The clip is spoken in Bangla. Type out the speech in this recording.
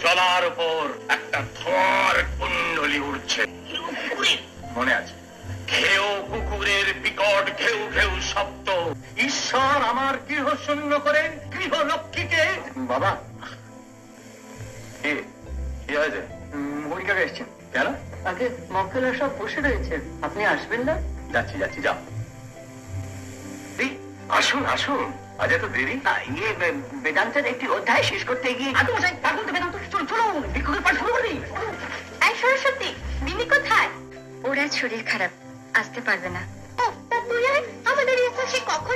জলার উপর একটা ধোঁয়ার কুণ্ডলি উঠছে, মনে আছে? ঘেউ কুকুরের বিকট ঘেউ ঘেউ শব্দ। ঈশ্বর আমার গৃহ শূন্য করে গৃহলক্ষ্মীকে। বাবা, কি হয়েছে? মুড়ি কাকা এসছেন কেন? আগে মক্কেলরা সব বসে রয়েছে, আপনি আসবেন না? যাচ্ছি যাচ্ছি, যাও। আসুন আসুন, আজ এত দেরি? বেদান্তের একটি অধ্যায় শেষ করতে গিয়ে বেদান্ত চলুন ভিক্ষুকের পাঠ শুরু করি। এই সরস্বতী, মিমি কোথায়? ওরা শরীর খারাপ, আসতে পারবে না। ও, তা তুই আমাদের সে কখন